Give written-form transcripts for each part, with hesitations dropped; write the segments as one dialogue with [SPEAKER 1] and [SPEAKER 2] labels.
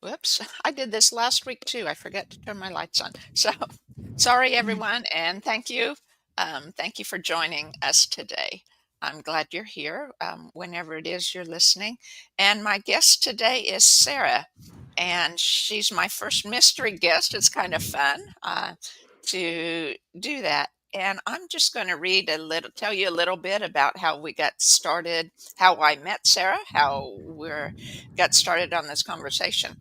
[SPEAKER 1] Whoops. I did this last week too. I forgot to turn my lights on. So sorry, everyone, and thank you. Thank you for joining us today. I'm glad you're here, whenever it is you're listening. And my guest today is Sarah, and she's my first mystery guest. It's kind of fun to do that. And I'm just going to tell you a little bit about how we got started, how I met Sarah, how we're got started on this conversation.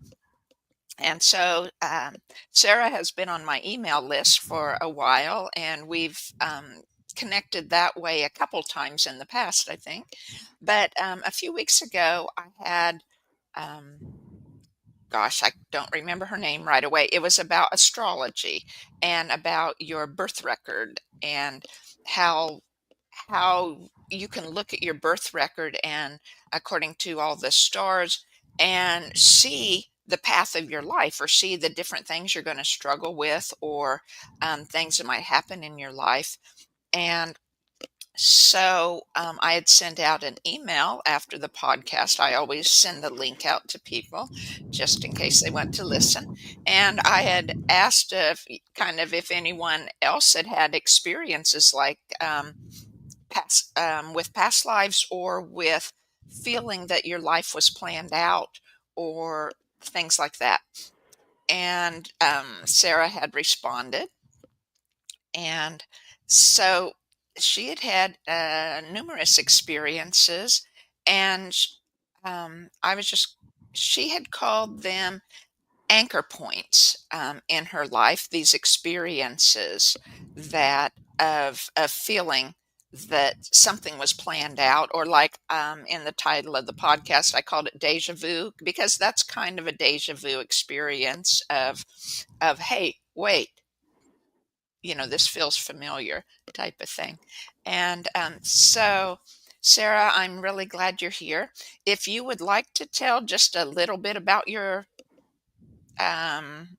[SPEAKER 1] And so Sarah has been on my email list for a while, and we've connected that way a couple times in the past, I think. But a few weeks ago, I had, um, gosh, I don't remember her name right away. It was about astrology and about your birth record and how you can look at your birth record and according to all the stars and see the path of your life or see the different things you're going to struggle with or things that might happen in your life. And so I had sent out an email after the podcast. I always send the link out to people just in case they want to listen. And I had asked if anyone else had had experiences like with past lives or with feeling that your life was planned out or things like that. And Sarah had responded. And so she had had numerous experiences. And I was just, she had called them anchor points in her life, these experiences that of feeling that something was planned out, or like in the title of the podcast, I called it deja vu because that's kind of a deja vu experience of hey, wait, this feels familiar type of thing. And so, Sarah, I'm really glad you're here. If you would like to tell just a little bit about um,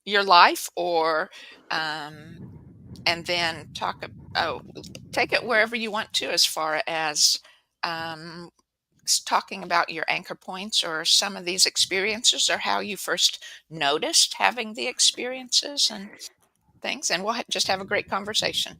[SPEAKER 1] your life, or um, and then take it wherever you want to, as far as um, talking about your anchor points or some of these experiences, or how you first noticed having the experiences and things, and we'll just have a great conversation.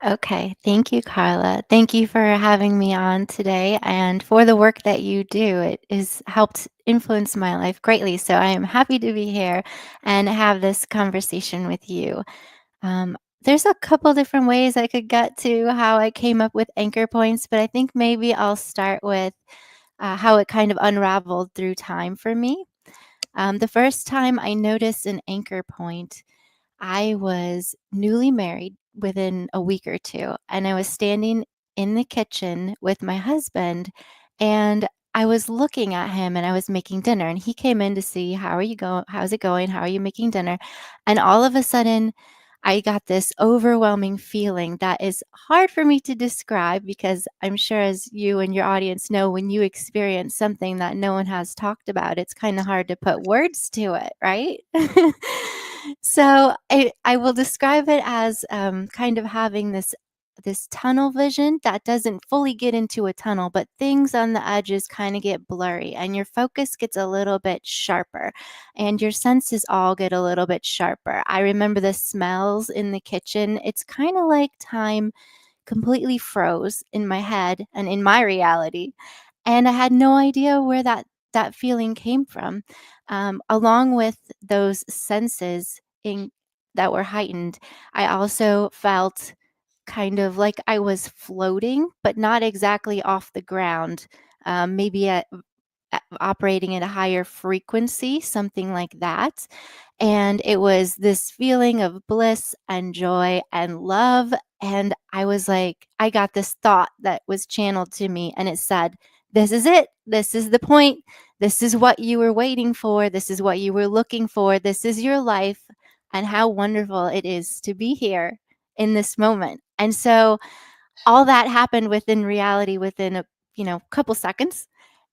[SPEAKER 2] Okay, thank you, Carla. Thank you for having me on today and for the work that you do. It has helped influence my life greatly. So I am happy to be here and have this conversation with you. There's a couple different ways I could get to how I came up with anchor points, but I think maybe I'll start with how it kind of unraveled through time for me. The first time I noticed an anchor point, I was newly married within a week or two, and I was standing in the kitchen with my husband, and I was looking at him and I was making dinner, and he came in to see, how are you going? How's it going? How are you making dinner? And all of a sudden, I got this overwhelming feeling that is hard for me to describe because I'm sure, as you and your audience know, when you experience something that no one has talked about, it's kind of hard to put words to it, right? So I will describe it as kind of having this tunnel vision that doesn't fully get into a tunnel, but things on the edges kind of get blurry and your focus gets a little bit sharper and your senses all get a little bit sharper. I remember the smells in the kitchen. It's kind of like time completely froze in my head and in my reality. And I had no idea where that feeling came from. Along with those senses that were heightened, I also felt kind of like I was floating, but not exactly off the ground. Maybe operating at a higher frequency, something like that. And it was this feeling of bliss and joy and love. And I was like, I got this thought that was channeled to me, and it said, this is it. This is the point. This is what you were waiting for. This is what you were looking for. This is your life. And how wonderful it is to be here in this moment. And so all that happened within reality within a couple seconds.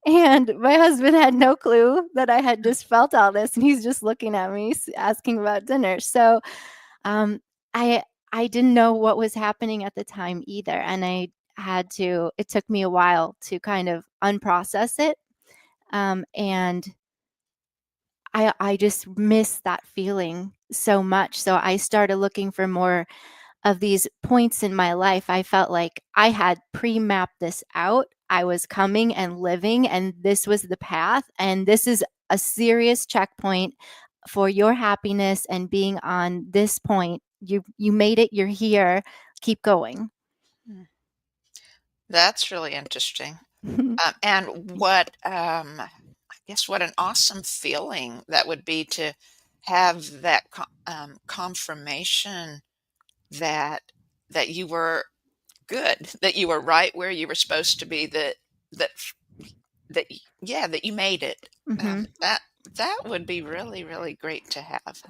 [SPEAKER 2] And my husband had no clue that I had just felt all this, and he's just looking at me, asking about dinner. So, um, I I didn't know what was happening at the time either, and I had to. It took me a while to kind of unprocess it, and I just miss that feeling so much. So I started looking for more of these points in my life. I felt like I had pre-mapped this out. I was coming and living, and this was the path. And this is a serious checkpoint for your happiness and being on this point. You made it. You're here. Keep going.
[SPEAKER 1] Mm. That's really interesting. And I guess what an awesome feeling that would be to have that confirmation that that you were good, that you were right where you were supposed to be, that yeah, that you made it.
[SPEAKER 2] Hmm.
[SPEAKER 1] That would be really, really great to have.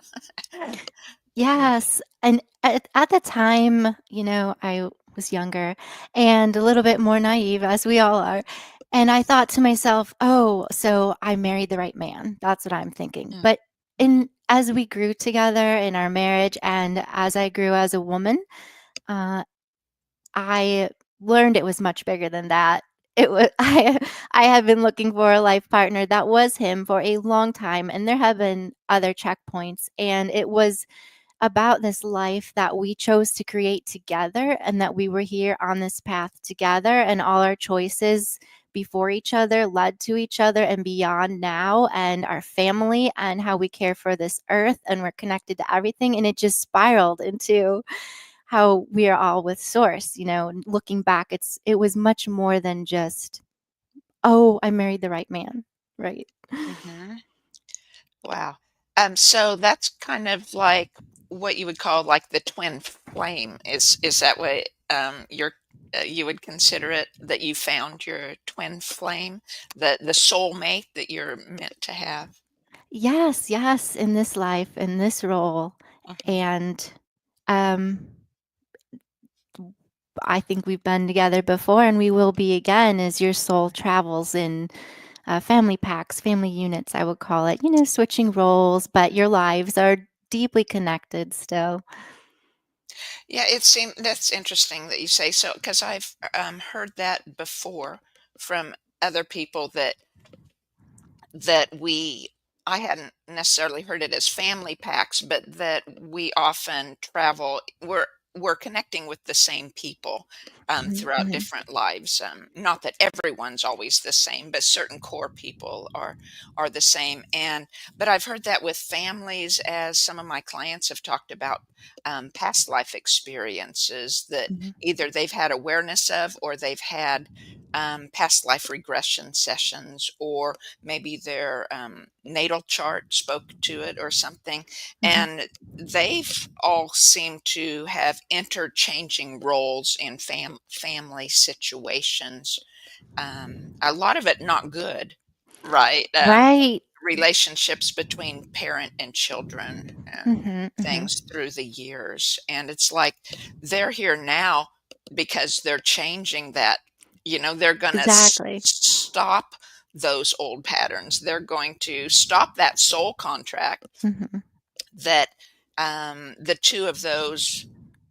[SPEAKER 1] Yeah.
[SPEAKER 2] Yes, and at the time, I was younger and a little bit more naive, as we all are, and I thought to myself, "Oh, so I married the right man." That's what I'm thinking.
[SPEAKER 1] Mm,
[SPEAKER 2] But
[SPEAKER 1] mhm,
[SPEAKER 2] in as we grew together in our marriage and as I grew as a woman, uh, I learned it was much bigger than that. It was I had been looking for a life partner that was him for a long time, and there have been other checkpoints, and it was about this life that we chose to create together and that we were here on this path together and all our choices before each other led to each other and beyond now and our family and how we care for this earth and we're connected to everything and it just spiraled into how we are all with source. Looking back, it was much more than just, oh, I married the right man, right?
[SPEAKER 1] mhm. Wow. So that's kind of like what you would call like the twin flame. Is that what you would consider it, that you found your twin flame, the soulmate that you're meant to have?
[SPEAKER 2] Yes, yes, in this life, in this role.
[SPEAKER 1] Mhm.
[SPEAKER 2] And um I think we've been together before and we will be again as your soul travels in family packs, family units, I would call it, switching roles, but your lives are deeply connected still.
[SPEAKER 1] Yeah, it seems that's interesting that you say so, because I've heard that before from other people that we I hadn't necessarily heard it as family packs, but that we often travel. We're connecting with the same people
[SPEAKER 2] Mhm,
[SPEAKER 1] throughout
[SPEAKER 2] mhm,
[SPEAKER 1] different lives. Not that everyone's always the same, but certain core people are the same. And but I've heard that with families, as some of my clients have talked about past life experiences that
[SPEAKER 2] mhm,
[SPEAKER 1] either they've had awareness of, or they've had past life regression sessions, or maybe their natal chart spoke to it or something.
[SPEAKER 2] mhm.
[SPEAKER 1] And they've all seemed to have interchanging roles in family situations. A lot of it not good, right?
[SPEAKER 2] Right.
[SPEAKER 1] Relationships between parent and children,
[SPEAKER 2] Mhm, mhm.
[SPEAKER 1] things through the years. And it's like they're here now because they're changing that. They're going to
[SPEAKER 2] Exactly.
[SPEAKER 1] stop those old patterns. They're going to stop that soul contract
[SPEAKER 2] Mhm,
[SPEAKER 1] that the two of those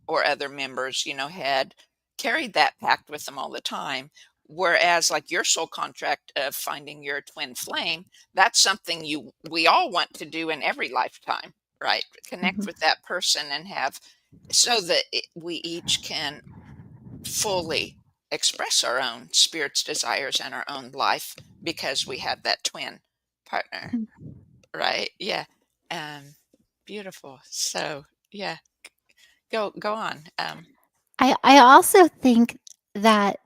[SPEAKER 1] or other members, had carried that pact with them all the time. Whereas, like your soul contract of finding your twin flame, that's something we all want to do in every lifetime, right? Connect
[SPEAKER 2] mhm,
[SPEAKER 1] with that person and have, so that we each can fully express our own spirit's desires and our own life because we have that twin partner,
[SPEAKER 2] mhm.
[SPEAKER 1] right? Yeah. Um, Beautiful. So, yeah, go on.
[SPEAKER 2] I also think that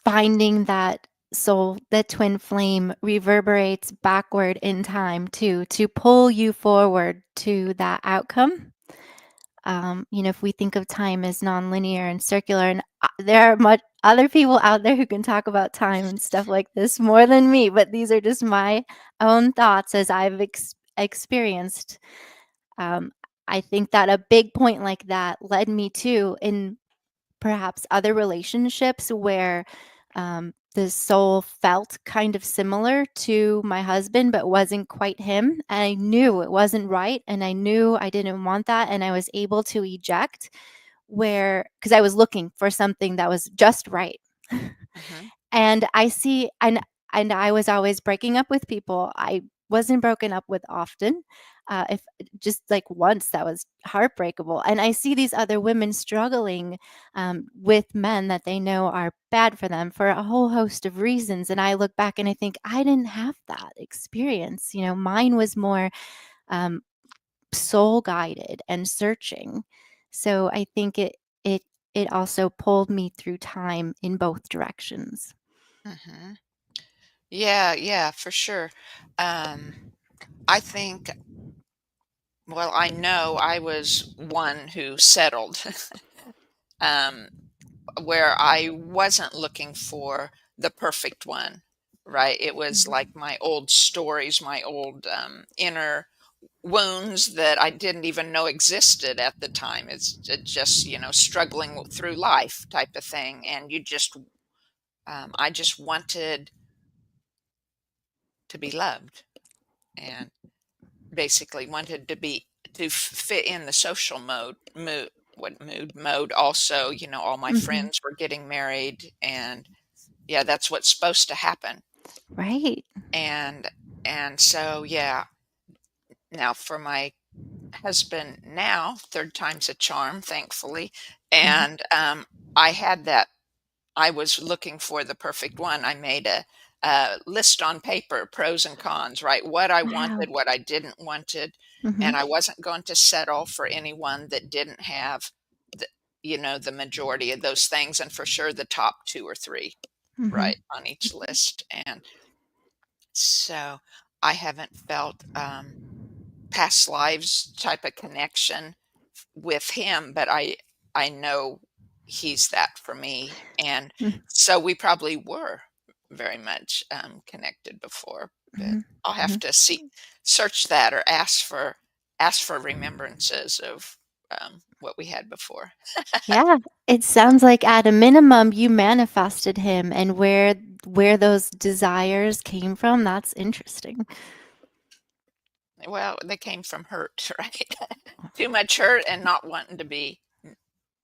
[SPEAKER 2] finding that soul, that twin flame reverberates backward in time too, to pull you forward to that outcome. If we think of time as nonlinear and circular, and there are much other people out there who can talk about time and stuff like this more than me, but these are just my own thoughts as I've experienced. Um, I think that a big point like that led me to in perhaps other relationships where the soul felt kind of similar to my husband, but wasn't quite him. And I knew it wasn't right. And I knew I didn't want that. And I was able to eject because I was looking for something that was just right.
[SPEAKER 1] Mhm.
[SPEAKER 2] And I see, and I was always breaking up with people. I wasn't broken up with often. If just like once, that was heartbreakable. And I see these other women struggling with men that they know are bad for them for a whole host of reasons. And I look back and I think I didn't have that experience. Mine was more um, soul guided and searching. So I think it also pulled me through time in both directions.
[SPEAKER 1] Mhm. Yeah, yeah, for sure. Um, I think, well, I know I was one who settled, um, where I wasn't looking for the perfect one, right? It was
[SPEAKER 2] Mhm.
[SPEAKER 1] like my old stories, my old inner wounds that I didn't even know existed at the time. It's just, struggling through life type of thing. And I just wanted to be loved, and basically wanted to fit in the social mode also. All my
[SPEAKER 2] Mhm.
[SPEAKER 1] friends were getting married, and yeah, that's what's supposed to happen.
[SPEAKER 2] Right.
[SPEAKER 1] And so yeah, now for my husband, now third time's a charm, thankfully.
[SPEAKER 2] Mhm.
[SPEAKER 1] And I had that. I was looking for the perfect one. I made a list on paper, pros and cons, right? What I
[SPEAKER 2] Wow.
[SPEAKER 1] wanted, what I didn't wanted,
[SPEAKER 2] Mhm.
[SPEAKER 1] and I wasn't going to settle for anyone that didn't have the the majority of those things, and for sure the top two or three,
[SPEAKER 2] Mhm.
[SPEAKER 1] right, on each list. And so I haven't felt past lives type of connection with him, but I know he's that for me. And
[SPEAKER 2] Mm.
[SPEAKER 1] so we probably were very much connected before, but
[SPEAKER 2] Mhm.
[SPEAKER 1] I'll have
[SPEAKER 2] Mhm.
[SPEAKER 1] to search that, or ask for remembrances of what we had before.
[SPEAKER 2] Yeah, it sounds like at a minimum you manifested him, and where those desires came from, that's interesting.
[SPEAKER 1] Well, they came from hurt, right? Too much hurt and not wanting to be,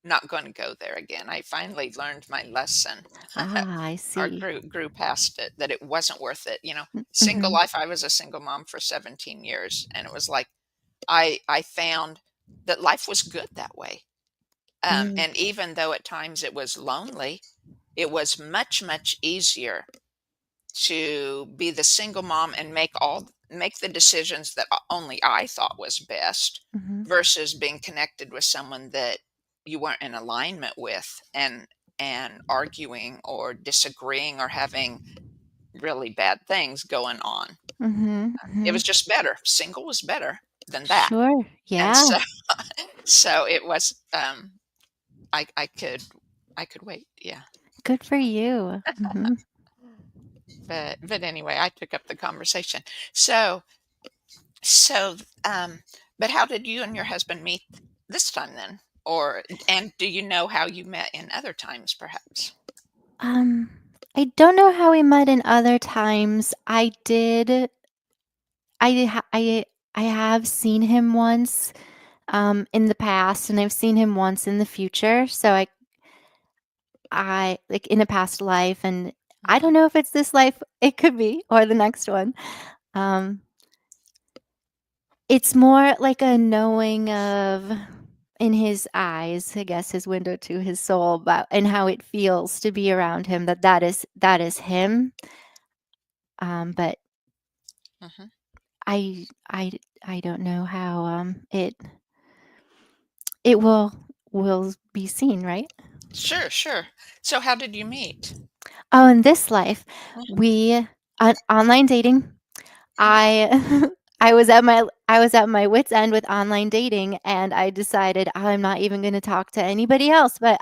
[SPEAKER 1] not going to go there again. I finally learned my lesson.
[SPEAKER 2] Ah, I
[SPEAKER 1] Or
[SPEAKER 2] see.
[SPEAKER 1] grew past it, that it wasn't worth it. Single
[SPEAKER 2] Mhm.
[SPEAKER 1] life, I was a single mom for 17 years, and it was like I found that life was good that way.
[SPEAKER 2] Mm.
[SPEAKER 1] And even though at times it was lonely, it was much, much easier to be the single mom and make the decisions that only I thought was best,
[SPEAKER 2] Mhm.
[SPEAKER 1] versus being connected with someone that you weren't in alignment with, and arguing or disagreeing or having really bad things going on.
[SPEAKER 2] Mhm.
[SPEAKER 1] It was
[SPEAKER 2] Mhm.
[SPEAKER 1] just better. Single was better than that.
[SPEAKER 2] Sure.
[SPEAKER 1] And
[SPEAKER 2] Yeah.
[SPEAKER 1] so it was, I could wait. Yeah.
[SPEAKER 2] Good for you. Mhm.
[SPEAKER 1] But anyway, I took up the conversation. So so but how did you and your husband meet this time then? And do you know how you met in other times perhaps?
[SPEAKER 2] Um, I don't know how we met in other times. I have seen him once, in the past, and I've seen him once in the future. So I like in a past life, and I don't
[SPEAKER 1] Mhm.
[SPEAKER 2] know if it's this life. It could be, or the next one. Um, it's more like a knowing of in his eyes, I guess, his window to his soul, about and how it feels to be around him. That is him. But
[SPEAKER 1] Mhm.
[SPEAKER 2] I I I don't know how it will be seen, right?
[SPEAKER 1] Sure, sure. So how did you meet?
[SPEAKER 2] Oh, in this life,
[SPEAKER 1] Mhm.
[SPEAKER 2] we on online dating.
[SPEAKER 1] Mhm.
[SPEAKER 2] I I was at my wit's end with online dating, and I decided I'm not even going to talk to anybody else. But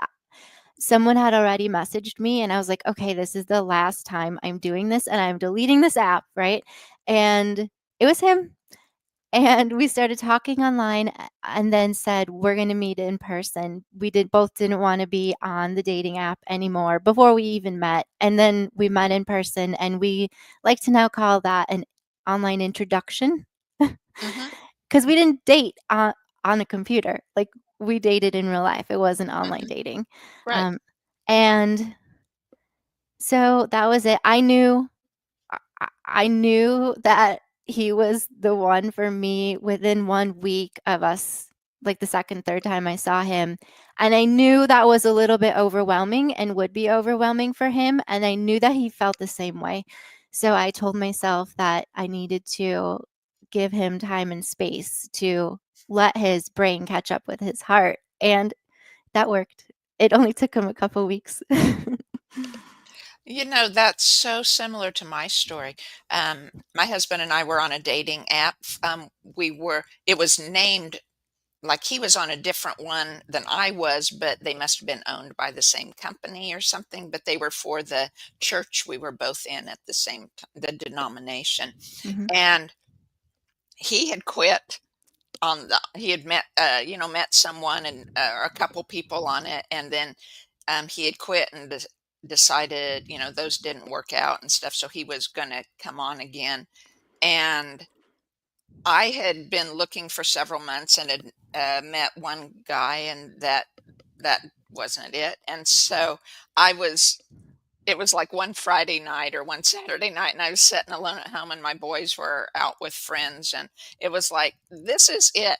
[SPEAKER 2] someone had already messaged me, and I was like, okay, this is the last time I'm doing this, and I'm deleting this app, right? And it was him. And we started talking online, and then said, "We're gonna meet in person." We didn't wanna be on the dating app anymore before we even met, and then we met in person, and we like to now call that an online introduction,
[SPEAKER 1] Mhm.
[SPEAKER 2] because we didn't date on a computer, like, we dated in real life, it wasn't online
[SPEAKER 1] Mhm.
[SPEAKER 2] dating,
[SPEAKER 1] Right.
[SPEAKER 2] um, and so that was it. I knew that he was the one for me within 1 week of us, like, the 2nd, 3rd time I saw him, and I knew that was a little bit overwhelming and would be overwhelming for him, and I knew that he felt the same way. So I told myself that I needed to give him time and space to let his brain catch up with his heart, and that worked. It only took him a couple weeks.
[SPEAKER 1] You know, that's so similar to my story. My husband and I were on a dating app. It was named like he was on a different one than I was, but they must have been owned by the same company or something. But they were for the church we were both in at the same time, the denomination.
[SPEAKER 2] Mhm,
[SPEAKER 1] And he had quit he had met someone and or a couple people on it, and then he had quit and decided, those didn't work out and stuff, so he was going to come on again. And I had been looking for several months and had met one guy, and that wasn't it. And so I was it was like one Friday night or one Saturday night, and I was sitting alone at home, and my boys were out with friends, and it was like, "This is it,"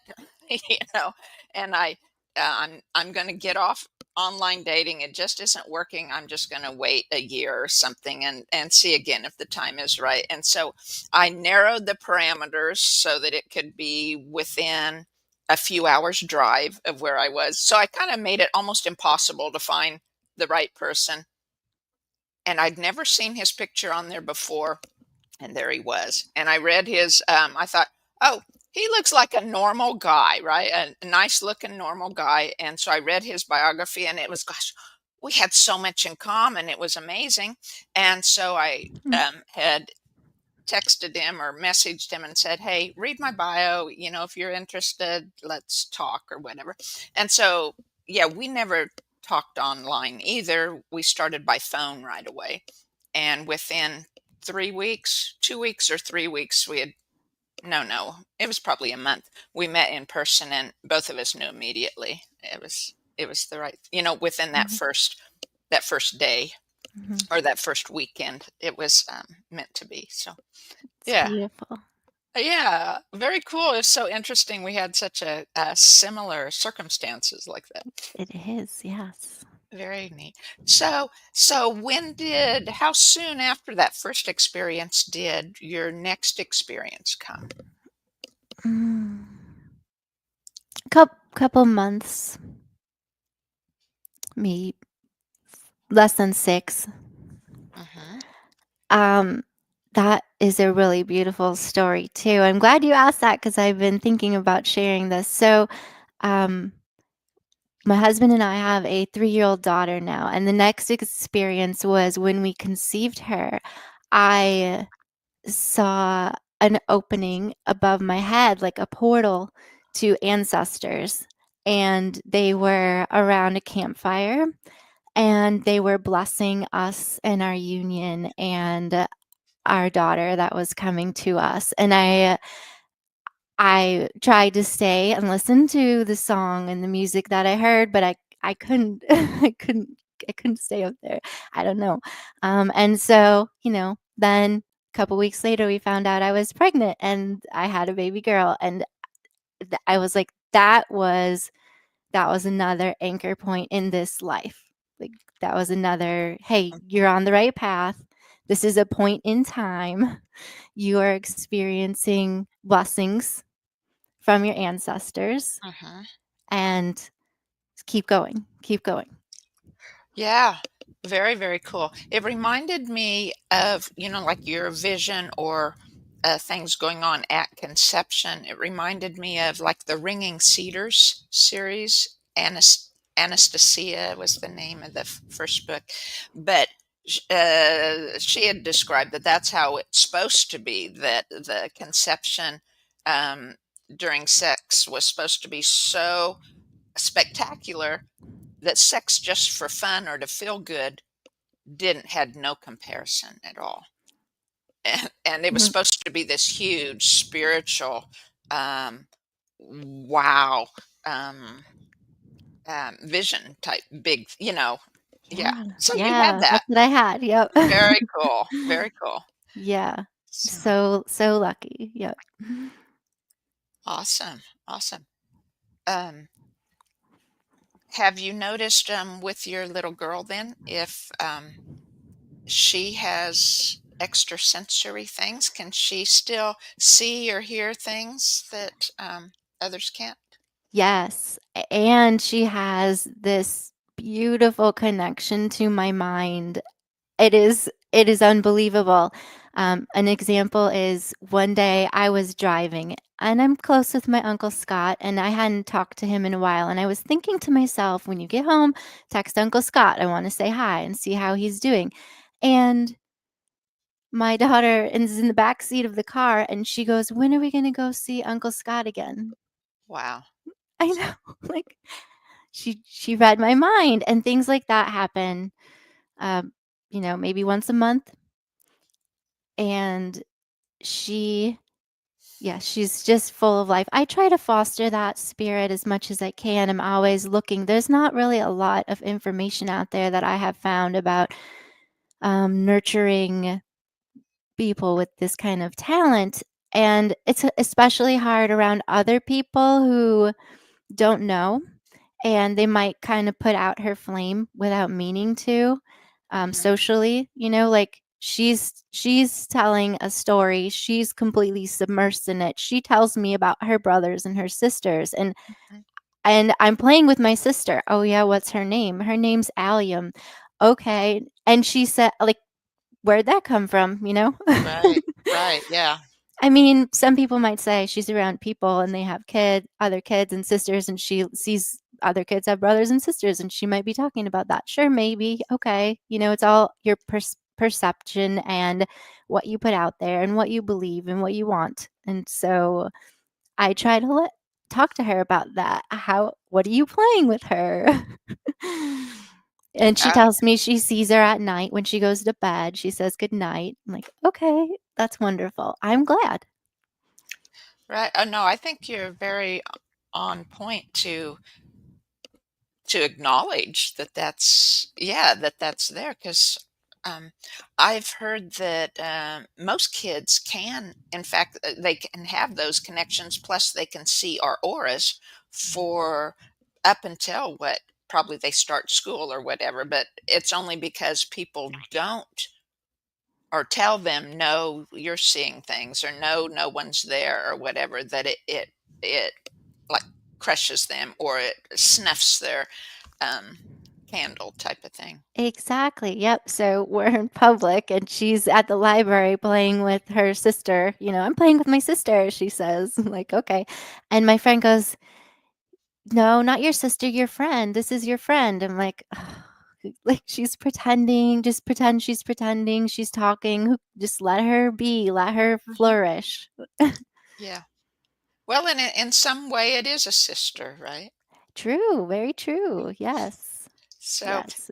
[SPEAKER 1] you know. And I'm going to get off online dating. It just isn't working. I'm just going to wait a year or something and see again if the time is right. And so I narrowed the parameters so that it could be within a few hours drive of where I was. So I kind of made it almost impossible to find the right person, and I'd never seen his picture on there before, and there he was. And I read his, I thought, oh, he looks like a normal guy, right? A nice looking normal guy. And so I read his biography, and it was, gosh, we had so much in common. It was amazing. And so I
[SPEAKER 2] mhm,
[SPEAKER 1] had texted him or messaged him and said, "Hey, read my bio. If you're interested, let's talk," or whatever. And so, yeah, we never talked online either. We started by phone right away. And within 3 weeks, 2 weeks or 3 weeks, we had no, it was probably a month. We met in person, and both of us knew immediately. It was the right, within
[SPEAKER 2] mhm,
[SPEAKER 1] that first day
[SPEAKER 2] mhm.
[SPEAKER 1] or that first weekend, it was meant to be. So,
[SPEAKER 2] It's
[SPEAKER 1] yeah.
[SPEAKER 2] beautiful.
[SPEAKER 1] Yeah, very cool. It's so interesting we had such a similar circumstances like that.
[SPEAKER 2] It is, yes.
[SPEAKER 1] Very neat. So how soon after that first experience did your next experience come?
[SPEAKER 2] Mm, couple months, maybe less than 6.
[SPEAKER 1] Mhm.
[SPEAKER 2] Um, that is a really beautiful story too. I'm glad you asked that because 'cause I've been thinking about sharing this. So, um, my husband and I have a 3-year-old daughter now, and the next experience was when we conceived her. I saw an opening above my head, like a portal to ancestors, and they were around a campfire, and they were blessing us and our union and our daughter that was coming to us. And I tried to stay and listen to the song and the music that I heard, but I couldn't I couldn't stay up there. I don't know. And so, then a couple weeks later we found out I was pregnant and I had a baby girl, and I was like, that was another anchor point in this life. Like, that was another, hey, you're on the right path. This is a point in time. You are experiencing blessings from your ancestors,
[SPEAKER 1] Mhm.
[SPEAKER 2] and keep going, keep going.
[SPEAKER 1] Yeah, very, very cool. It reminded me of, like your vision or things going on at conception. It reminded me of like the Ringing Cedars series. Anastasia was the name of the first book, but she had described that that's how it's supposed to be. That the conception um, during sex was supposed to be so spectacular that sex just for fun or to feel good didn't had no comparison at all. And it was
[SPEAKER 2] Mhm.
[SPEAKER 1] supposed to be this huge spiritual wow um, vision type big, yeah.
[SPEAKER 2] Yeah,
[SPEAKER 1] So you had
[SPEAKER 2] yeah,
[SPEAKER 1] that.
[SPEAKER 2] that's what I had, yep.
[SPEAKER 1] Very cool. Very cool.
[SPEAKER 2] Yeah.
[SPEAKER 1] So
[SPEAKER 2] So lucky. Yep.
[SPEAKER 1] awesome, awesome. Um, have you noticed with your little girl then if she has extrasensory things? Can she still see or hear things that others can't?
[SPEAKER 2] Yes, and she has this beautiful connection to my mind. It is unbelievable. An example is one day I was driving, and I'm close with my Uncle Scott, and I hadn't talked to him in a while, and I was thinking to myself, "When you get home, text Uncle Scott. I wanna say hi and see how he's doing." And my daughter is in the back seat of the car, and she goes, "When are we gonna go see Uncle Scott again?"
[SPEAKER 1] Wow.
[SPEAKER 2] I know, like, she read my mind, and things like that happen, um, maybe once a month, and she yeah, she's just full of life. I try to foster that spirit as much as I can. I'm always looking. There's not really a lot of information out there that I have found about, nurturing people with this kind of talent, and it's especially hard around other people who don't know, and they might kind of put out her flame without meaning to,
[SPEAKER 1] Hmm.
[SPEAKER 2] socially, like she's telling a story, she's completely submersed in it. She tells me about her brothers and her sisters, and I'm playing with my sister. Oh yeah, what's her name? Her name's Allium. Okay, and she said, like, where'd that come from?
[SPEAKER 1] Right. Right. Yeah.
[SPEAKER 2] I mean, some people might say she's around people and they have other kids and sisters, and she sees other kids have brothers and sisters, and she might be talking about that. Sure, maybe. Okay. It's all your perception and what you put out there and what you believe and what you want. And so I try to talk to her about that. What are you playing with her? And she
[SPEAKER 1] Uh,
[SPEAKER 2] tells me she sees her at night when she goes to bed. She says good night. I'm like, okay, that's wonderful. I'm glad.
[SPEAKER 1] right. Oh no, I think you're very on point to acknowledge that that's yeah that that's there because um, I've heard that most kids can, in fact, they can have those connections. Plus, they can see our auras for up until what probably they start school or whatever. But it's only because people don't or tell them no, you're seeing things, or no, no one's there, or whatever, that it like crushes them or it snuffs their um, candle type of thing.
[SPEAKER 2] Exactly. Yep. So we're in public and she's at the library playing with her sister. I'm playing with my sister, she says. I'm like, okay. And my friend goes, no, not your sister, your friend. This is your friend. I'm like, like she's pretending, just pretend she's pretending, she's talking. Just let her be, let her
[SPEAKER 1] Mhm.
[SPEAKER 2] flourish.
[SPEAKER 1] Yeah. Well, in some way, it is a sister, right?
[SPEAKER 2] True. Very true. Yes.
[SPEAKER 1] So,
[SPEAKER 2] Yes.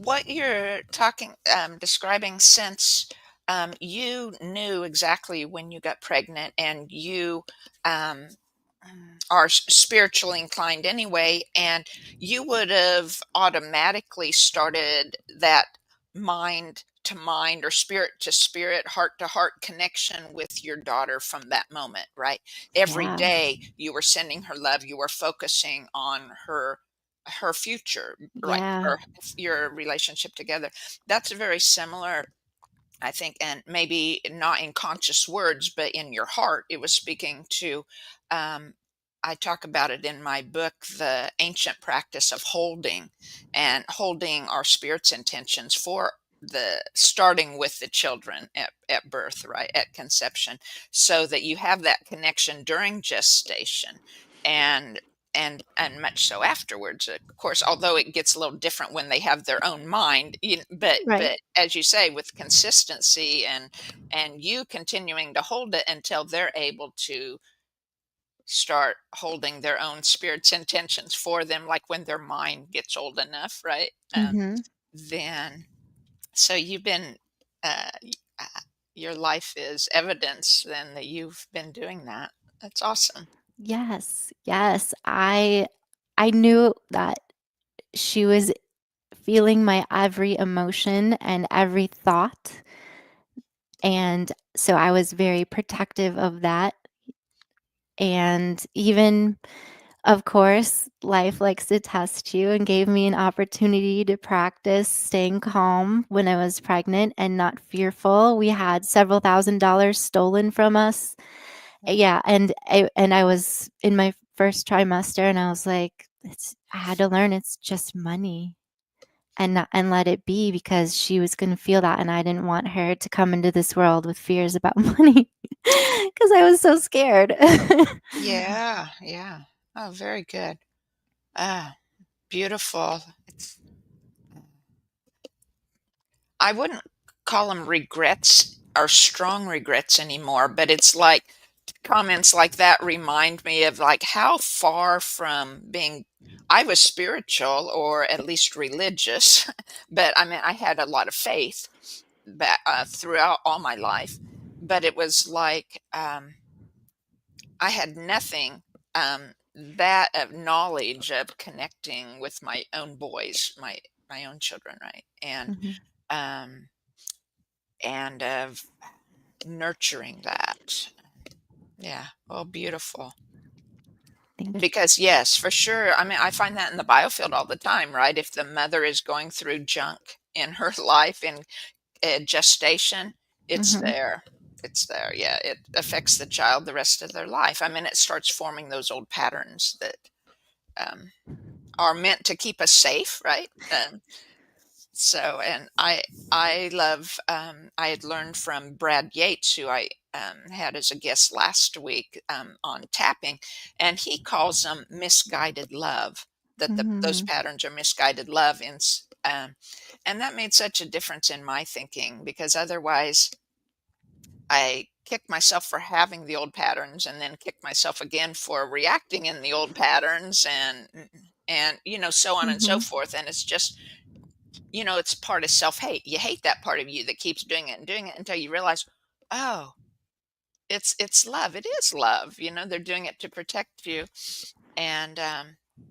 [SPEAKER 1] what you're describing, since you knew exactly when you got pregnant and you um, are spiritually inclined anyway, and you would have automatically started that mind to mind or spirit to spirit, heart to heart connection with your daughter from that moment, right? Every
[SPEAKER 2] Yeah.
[SPEAKER 1] day you were sending her love, you were focusing on her future, like,
[SPEAKER 2] Yeah.
[SPEAKER 1] or your relationship together. That's very similar, I think, and maybe not in conscious words, but in your heart, it was speaking to. Um, I talk about it in my book, the ancient practice of holding and holding our spirit's intentions for the starting with the children at birth, right, at conception, so that you have that connection during gestation and and much so afterwards, of course, although it gets a little different when they have their own mind,
[SPEAKER 2] Right.
[SPEAKER 1] but as you say, with consistency and you continuing to hold it until they're able to start holding their own spirits intentions for them, like when their mind gets old enough, right?
[SPEAKER 2] Mhm.
[SPEAKER 1] Then so you've been your life is evidence then that you've been doing that. That's awesome.
[SPEAKER 2] Yes. Yes. I knew that she was feeling my every emotion and every thought, And so I was very protective of that. And even, of course, life likes to test you and gave me an opportunity to practice staying calm when I was pregnant and not fearful. We had several $1,000s stolen from us. Yeah, and I was in my first trimester, and I was like, I had to learn it's just money and not, and let it be, because she was going to feel that, and I didn't want her to come into this world with fears about money because I was so scared.
[SPEAKER 1] Yeah, yeah. Oh, very good. Ah, beautiful. I wouldn't call them regrets or strong regrets anymore, but it's like comments like that remind me of like how far from being I was spiritual or at least religious, but I mean I had a lot of faith throughout all my life, but it was like I had nothing that of knowledge of connecting with my own boys, my own children, right?
[SPEAKER 2] Mhm.
[SPEAKER 1] Um, and of nurturing that. Yeah. Oh, beautiful.
[SPEAKER 2] Thank you.
[SPEAKER 1] Because yes, for sure. I mean, I find that in the biofield all the time, right? If the mother is going through junk in her life in gestation, it's
[SPEAKER 2] Mhm.
[SPEAKER 1] there. It's there. Yeah, it affects the child the rest of their life. I mean, it starts forming those old patterns that um, are meant to keep us safe, right? So, and I love, I had learned from Brad Yates, who I had as a guest last week on tapping, and he calls them misguided love, that those
[SPEAKER 2] Mhm.
[SPEAKER 1] patterns are misguided love. And that made such a difference in my thinking because otherwise I kicked myself for having the old patterns and then kicked myself again for reacting in the old patterns and so on and so
[SPEAKER 2] Mhm.
[SPEAKER 1] forth. And it's just it's part of self-hate. You hate that part of you that keeps doing it and doing it until you realize, oh, it's love. It is love. They're doing it to protect you. And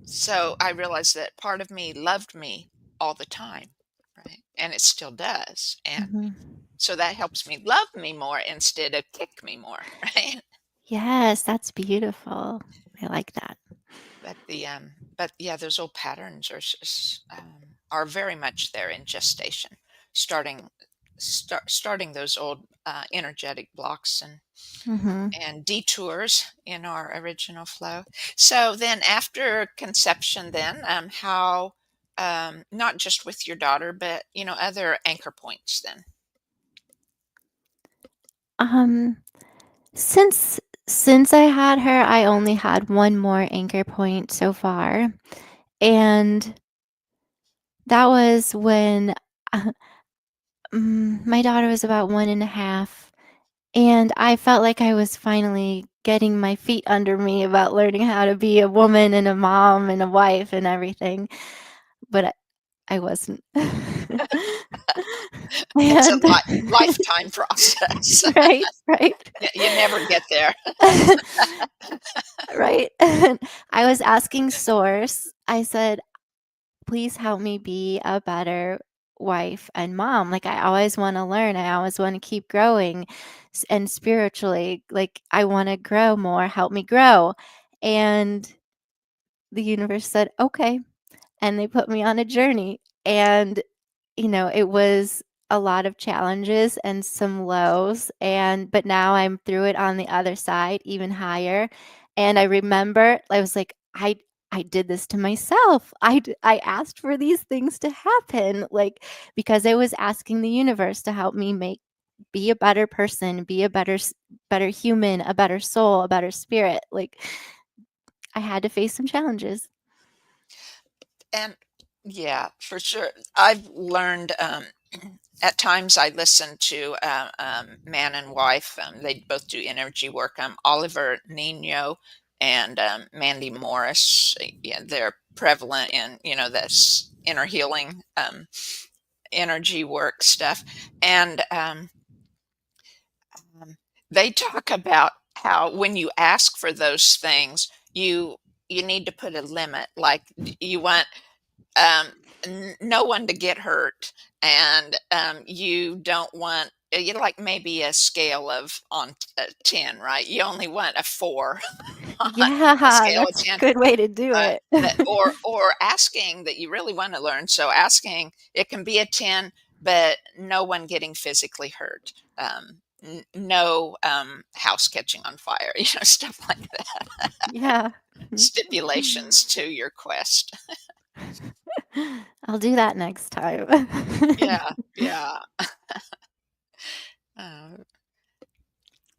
[SPEAKER 1] so I realized that part of me loved me all the time, right? And it still does. And
[SPEAKER 2] Mhm.
[SPEAKER 1] so that helps me love me more instead of kick me more, right?
[SPEAKER 2] Yes, that's beautiful. I like that.
[SPEAKER 1] But yeah, those old patterns are very much there in gestation, starting starting those old energetic blocks
[SPEAKER 2] Mhm.
[SPEAKER 1] and detours in our original flow. So then, after conception, then how not just with your daughter, but other anchor points. Then,
[SPEAKER 2] Um, since I had her, I only had one more anchor point so far, and that was when my daughter was about 1.5, and I felt like I was finally getting my feet under me about learning how to be a woman and a mom and a wife and everything, but I wasn't.
[SPEAKER 1] it's a
[SPEAKER 2] And
[SPEAKER 1] lifetime process.
[SPEAKER 2] right, right.
[SPEAKER 1] You never get there.
[SPEAKER 2] Right? And I was asking Source, I said, "Please help me be a better wife and mom." Like, I always wanna learn, I always wanna keep growing, and spiritually, like, I wanna grow more, help me grow. And the universe said, "Okay." And they put me on a journey, and it was a lot of challenges and some lows, but now I'm through it on the other side, even higher. And I remember I was like, I did this to myself. I asked for these things to happen, like, because I was asking the universe to help me be a better person, be a better human, a better soul, a better spirit. Like, I had to face some challenges.
[SPEAKER 1] And yeah, for sure. I've learned at times I listen to man and wife. They both do energy work. Oliver Nino and Mandy Morris. Yeah, they're prevalent in this inner healing energy work stuff, and um, they talk about how when you ask for those things, you need to put a limit. Like you want um, no one to get hurt, and you don't want you like maybe a scale of on 10, right? You only want a 4 on a
[SPEAKER 2] Yeah,
[SPEAKER 1] scale of
[SPEAKER 2] that's a
[SPEAKER 1] 10.
[SPEAKER 2] good way to do it.
[SPEAKER 1] That or asking that you really wanna learn, so asking it can be a 10, but no one getting physically hurt, no, house catching on fire, stuff like that.
[SPEAKER 2] Yeah.
[SPEAKER 1] Stipulations to your quest.
[SPEAKER 2] I'll do that next time.
[SPEAKER 1] Yeah, yeah. Uh,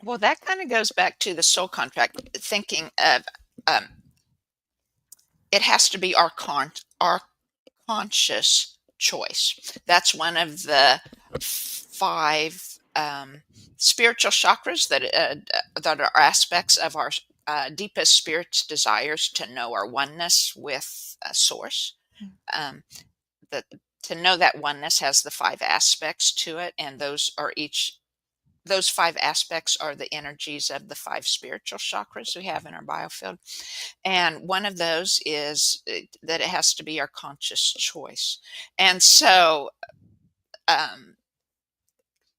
[SPEAKER 1] well, that kinda goes back to the soul contract, thinking of, um, it has to be our conscious choice. That's one of the 5, spiritual chakras that are aspects of our, deepest spirit's desires to know our oneness with, Source. Um, that to know that oneness has the 5 aspects to it, and those 5 aspects are the energies of the 5 spiritual chakras we have in our biofield. And one of those is that it has to be our conscious choice. And so um,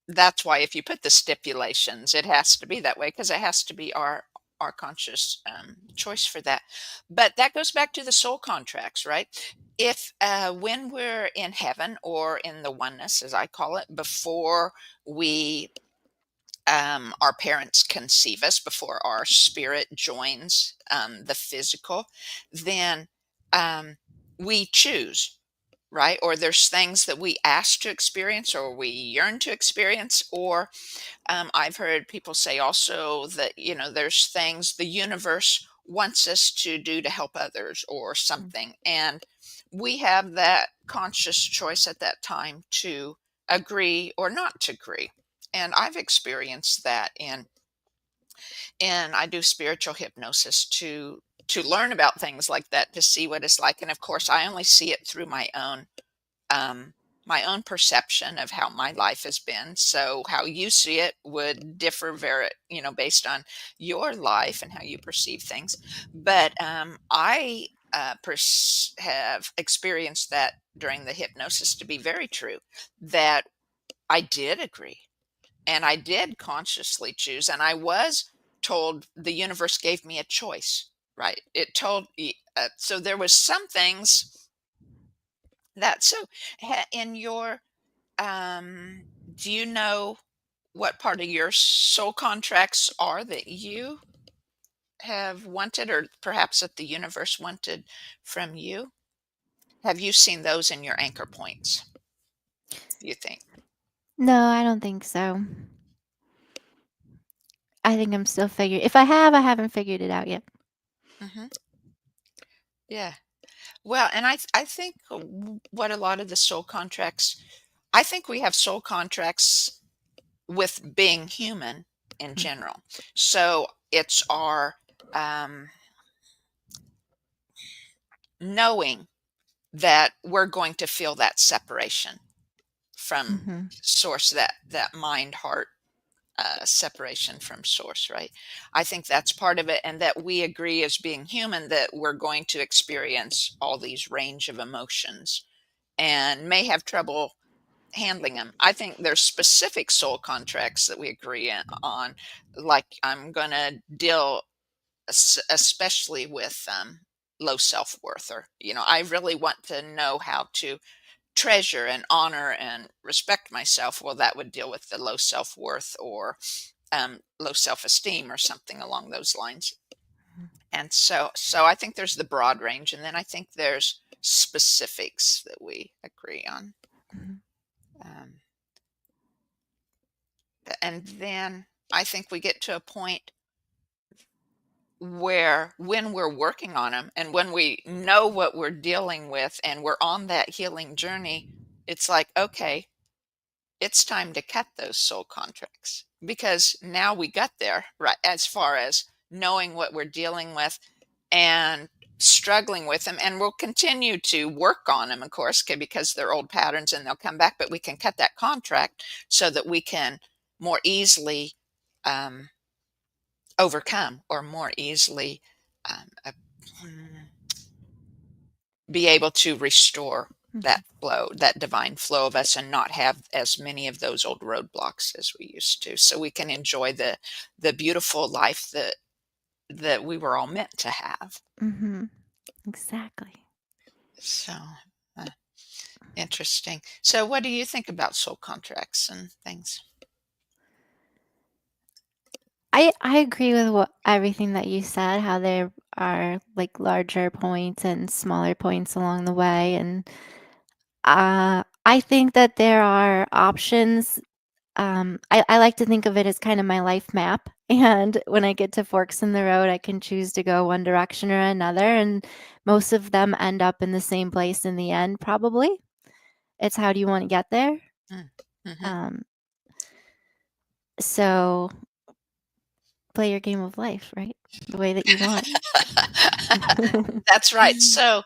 [SPEAKER 1] that's why if you put the stipulations, it has to be that way because it has to be our conscious choice for that. But that goes back to the soul contracts, right? If when we're in heaven or in the oneness, as I call it, before we our parents conceive us, before our spirit joins the physical, then um, we choose, right? Or there's things that we ask to experience or we yearn to experience. Or I've heard people say also that, there's things the universe wants us to do to help others or something. And we have that conscious choice at that time to agree or not to agree. And I've experienced that in I do spiritual hypnosis to learn about things like that, to see what it's like. And of course, I only see it through um, my own perception of how my life has been. So how you see it would differ very, based on your life and how you perceive things. But I have experienced that during the hypnosis to be very true, that I did agree and I did consciously choose, and I was told the universe gave me a choice, right? It told so there was some things that so in your um do you know what part of your soul contracts are that you have wanted or perhaps that the universe wanted from you? Have you seen those in your anchor points, do you think?
[SPEAKER 2] No, I don't think so. I think I'm still figuring if I have, I haven't figured it out yet.
[SPEAKER 1] Hmm. Yeah. Well, and I think what a lot of the soul contracts, I think we have soul contracts with being human in
[SPEAKER 2] Mm,
[SPEAKER 1] general. So it's our um, knowing that we're going to feel that separation from
[SPEAKER 2] mhm,
[SPEAKER 1] source, that mind heart separation from source, right? I think that's part of it, and that we agree as being human that we're going to experience all these range of emotions and may have trouble handling them. I think there's specific soul contracts that we agree on, like I'm going to deal especially with low self-worth, or I really want to know how to treasure and honor and respect myself. Well, that would deal with the low self-worth or low self-esteem or something along those lines.
[SPEAKER 2] mhm,
[SPEAKER 1] And so I think there's the broad range, and then I think there's specifics that we agree on.
[SPEAKER 2] mhm,
[SPEAKER 1] um, and then I think we get to a point where when we're working on them and when we know what we're dealing with and we're on that healing journey, it's like, okay, it's time to cut those soul contracts because now we got there, right? As far as knowing what we're dealing with and struggling with them, and we'll continue to work on them, of course, because they're old patterns and they'll come back, but we can cut that contract so that we can more easily um, overcome or more easily um, uh, mm, be able to restore.
[SPEAKER 2] Mhm.
[SPEAKER 1] that divine flow of us and not have as many of those old roadblocks as we used to, so we can enjoy the beautiful life that we were all meant to have.
[SPEAKER 2] Mhm. Exactly.
[SPEAKER 1] So, uh, interesting. So, what do you think about soul contracts and things?
[SPEAKER 2] I agree with what everything that you said, how there are like larger points and smaller points along the way. And I think that there are options. I like to think of it as kind of my life map. And when I get to forks in the road, I can choose to go one direction or another. And most of them end up in the same place in the end, probably. It's how do you want to get there?
[SPEAKER 1] Mm. Mhm.
[SPEAKER 2] Um, so play your game of life, right? The way that you want.
[SPEAKER 1] That's right. So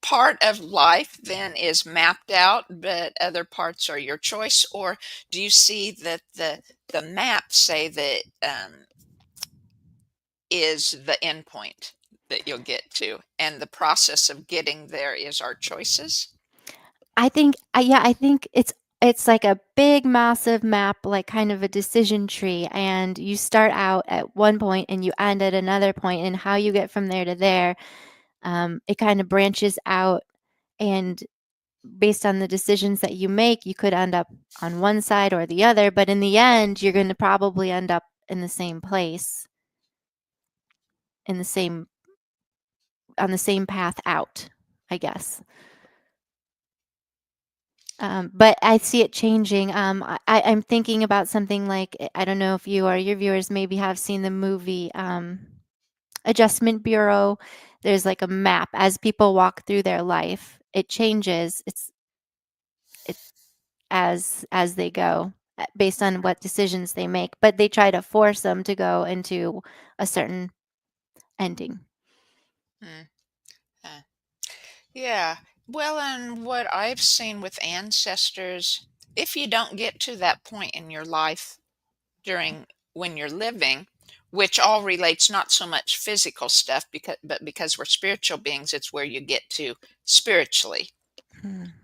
[SPEAKER 1] part of life then is mapped out, but other parts are your choice, or do you see that the map say that is the end point that you'll get to, and the process of getting there is our choices?
[SPEAKER 2] I think yeah, I think it's like a big massive map, like kind of a decision tree, and you start out at one point and you end at another point, and how you get from there to there, it kind of branches out, and based on the decisions that you make, you could end up on one side or the other, but in the end, you're going to probably end up in the same place, in the same on the same path out, I guess. But I see it changing. I'm thinking about something like I don't know if you or your viewers maybe have seen the movie Adjustment Bureau. There's like a map as people walk through their life. It changes. It as they go based on what decisions they make, but they try to force them to go into a certain ending.
[SPEAKER 1] Mm, uh, yeah. Well, and what I've seen with ancestors, if you don't get to that point in your life during when you're living, which all relates not so much physical stuff because we're spiritual beings, it's where you get to spiritually,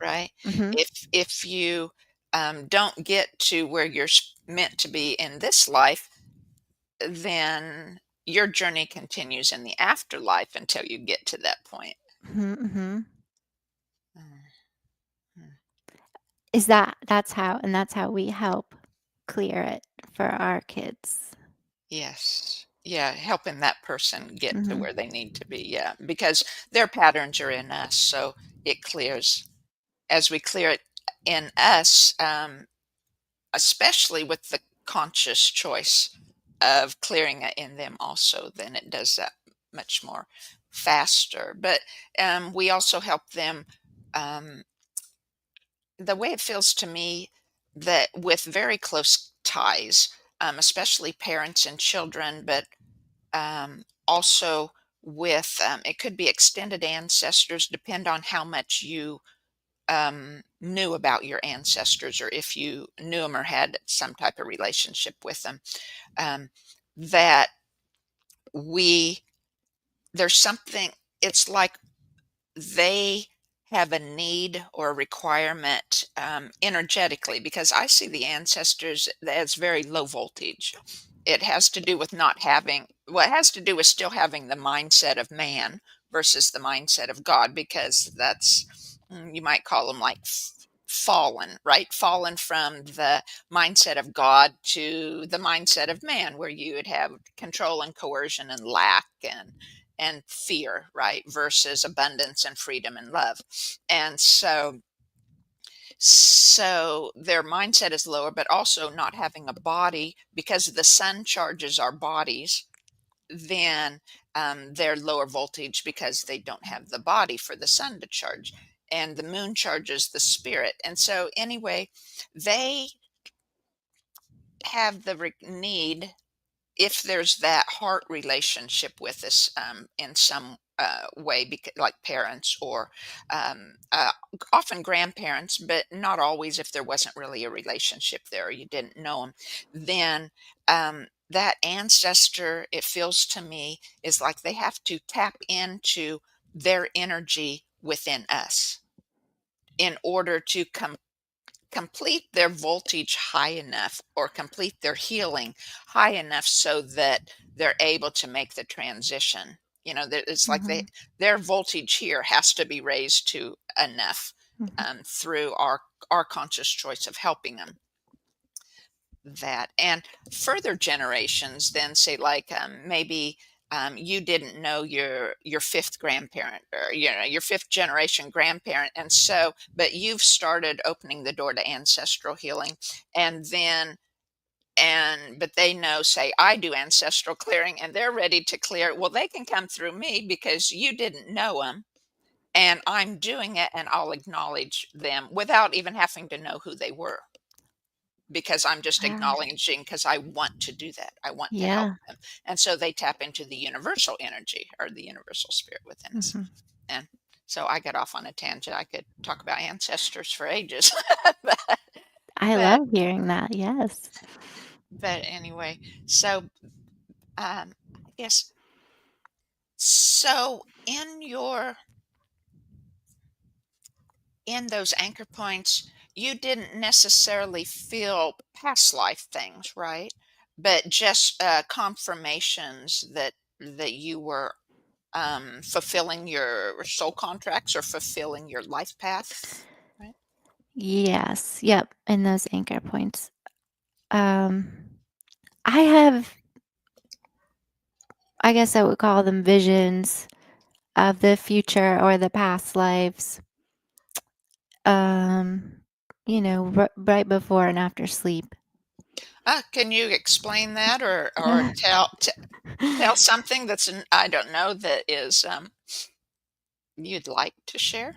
[SPEAKER 1] right?
[SPEAKER 2] Mm-hmm.
[SPEAKER 1] If you don't get to where you're meant to be in this life, then your journey continues in the afterlife until you get to that point.
[SPEAKER 2] Mm-hmm.
[SPEAKER 1] Mm, mm.
[SPEAKER 2] Is that's how we help clear it for our kids.
[SPEAKER 1] Yes. Yeah, helping that person get to
[SPEAKER 2] Mhm.
[SPEAKER 1] where they need to be. Yeah, because their patterns are in us, so it clears as we clear it in us, especially with the conscious choice of clearing it in them also, then it does that much more faster. But we also help them. Um, the way it feels to me that with very close ties, especially parents and children, but also with it could be extended ancestors, depend on how much you knew about your ancestors or if you knew them or had some type of relationship with them. Um, that we there's something, it's like they have a need or a requirement energetically, because I see the ancestors as very low voltage. It has to do with not having, well, it has to do with still having the mindset of man versus the mindset of God, because that's, you might call them like fallen, right? Fallen from the mindset of God to the mindset of man, where you would have control and coercion and lack and fear, right? Versus abundance and freedom and love. And so their mindset is lower, but also not having a body, because the sun charges our bodies, then they're lower voltage because they don't have the body for the sun to charge. And the moon charges the spirit. And so, anyway, they have the need, if there's that heart relationship with us in some way, because, like parents or often grandparents, but not always if there wasn't really a relationship there or you didn't know them, then that ancestor, it feels to me, is like they have to tap into their energy within us in order to complete their voltage high enough or complete their healing high enough so that they're able to make the transition. That it's like
[SPEAKER 2] Mhm.
[SPEAKER 1] their voltage here has to be raised to enough
[SPEAKER 2] Mhm.
[SPEAKER 1] through our conscious choice of helping them that. And further generations then say, like, maybe you didn't know your fifth grandparent, or your fifth generation grandparent, and so but you've started opening the door to ancestral healing, and then and but they know, say, I do ancestral clearing and they're ready to clear. Well, they can come through me because you didn't know them, and I'm doing it, and I'll acknowledge them without even having to know who they were, because I'm just
[SPEAKER 2] Wow.
[SPEAKER 1] acknowledging, because I want to do that. I want to help
[SPEAKER 2] Yeah.
[SPEAKER 1] them. And so they tap into the universal energy or the universal spirit within us.
[SPEAKER 2] Mhm.
[SPEAKER 1] And so I got off on a tangent. I could talk about ancestors for ages. but,
[SPEAKER 2] I
[SPEAKER 1] but
[SPEAKER 2] love hearing that, yes.
[SPEAKER 1] but anyway, so I guess, so in those anchor points, you didn't necessarily feel past life things, right? But just confirmations that you were fulfilling your soul contracts or fulfilling your life path, right?
[SPEAKER 2] Yes, yep, and those anchor points. Um, I have, I guess I would call them visions of the future or the past lives, um, right before and after sleep.
[SPEAKER 1] Can you explain that, or tell something that's I don't know, that is you'd like to share?